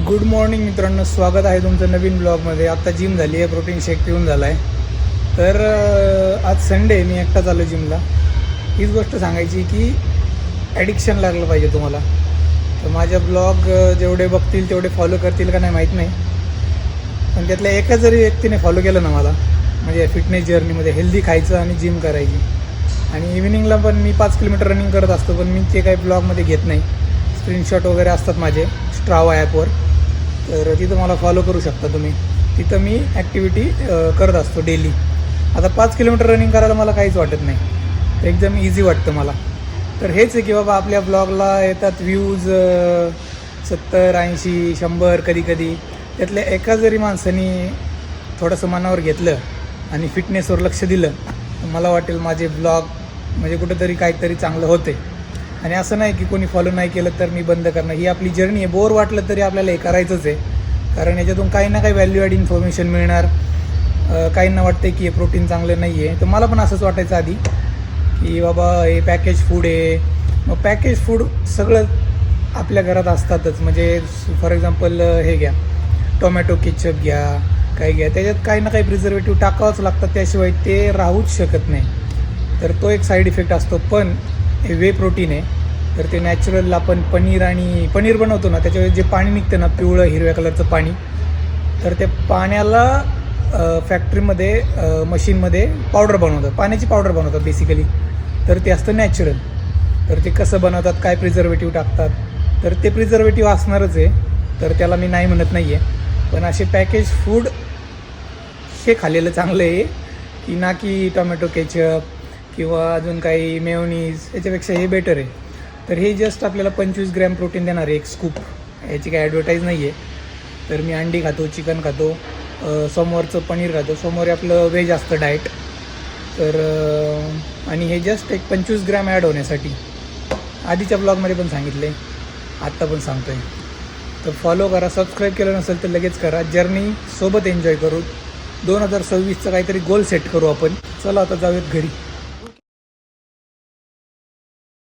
Good morning मित्रांनो, स्वागत आहे तुमचं नवीन ब्लॉगमध्ये. आत्ता जिम झाली आहे, प्रोटीन शेक पिऊन झाला आहे. तर आज संडे, मी एकटाच आलो जिमला. हीच गोष्ट सांगायची की ॲडिक्शन लागलं पाहिजे तुम्हाला. तर माझ्या ब्लॉग जेवढे बघतील तेवढे फॉलो करतील का नाही माहीत नाही, पण त्यातल्या एका जरी व्यक्तीने फॉलो केलं ना मला, म्हणजे फिटनेस जर्नीमध्ये हेल्दी खायचं आणि जिम करायची. आणि इव्हिनिंगला पण मी 5 किलोमीटर रनिंग करत असतो, पण मी ते काही ब्लॉगमध्ये घेत नाही. स्क्रीनशॉट वगैरे असतात माझे स्ट्रावा ॲपवर, तर तिथं मला फॉलो करू शकता तुम्ही. तिथं मी ॲक्टिव्हिटी करत असतो डेली. आता 5 किलोमीटर रनिंग करायला मला काहीच वाटत नाही, एकदम इझी वाटतं मला. तर हेच आहे की बाबा, आपल्या ब्लॉगला येतात व्ह्यूज 70, 80, 100 कधी. त्यातल्या एका जरी माणसाने थोडंसं मनावर घेतलं आणि फिटनेसवर लक्ष दिलं, तर मला वाटेल माझे ब्लॉग म्हणजे कुठंतरी काहीतरी चांगलं होते. आणि असं नाही की कोणी फॉलो नाही केलं तर मी बंद करणं. ही आपली जर्नी आहे. बोर वाटलं तरी आपल्याला हे करायचंच आहे, कारण याच्यातून काही ना काही व्हॅल्यू ॲड इन्फॉर्मेशन मिळणार. काहींना वाटतं की हे प्रोटीन चांगलं नाही आहे, तर मला पण असंच वाटायचं आधी की बाबा हे पॅकेज फूड आहे. मग पॅकेज फूड सगळं आपल्या घरात असतातच. म्हणजे फॉर एक्झाम्पल हे घ्या, टोमॅटो केचप घ्या, काही घ्या, त्याच्यात काही ना काही प्रिझर्वेटिव्ह टाकावंच लागतं, त्याशिवाय ते राहूच शकत नाही. तर तो एक साईड इफेक्ट असतो. पण हे वे प्रोटीन आहे, तर ते नॅचरल आपण पनीर बनवतो ना, त्याच्यावर जे पाणी निघतं ना, पिवळं हिरव्या कलरचं पाणी, तर त्या पाण्याला फॅक्टरीमध्ये मशीनमध्ये पावडर बनवतात, पाण्याची पावडर बनवतात बेसिकली. तर ते असतं नॅचरल. तर ते कसं बनवतात, काय प्रिझर्वेटिव्ह टाकतात, तर ते प्रिझर्वेटिव्ह असणारच आहे. तर त्याला मी नाही म्हणत नाही आहे, पण असे पॅकेज फूड हे खाल्लेलं चांगलं आहे की ना की टोमॅटो केचप किंवा अजून काही मेयोनीज, याच्यापेक्षा हे बेटर आहे. तर हे जस्ट आपल्याला 25 ग्रॅम प्रोटीन देणार आहे, एक स्कूप. याची काही ॲडव्हर्टाईज नाही आहे. तर मी अंडी खातो, चिकन खातो, सोमवारचं पनीर खातो. सोमवारी आपलं व्हेज असतं डाएट. तर आणि हे जस्ट एक 25 ग्रॅम ॲड होण्यासाठी. आधीच्या ब्लॉगमध्ये पण सांगितले, आत्ता पण सांगतो आहे. तर फॉलो करा. सबस्क्राईब केलं नसेल तर लगेच करा. जर्नी सोबत एन्जॉय करू. 2026चं काहीतरी गोल सेट करू आपण. चला आता जाऊयात घरी.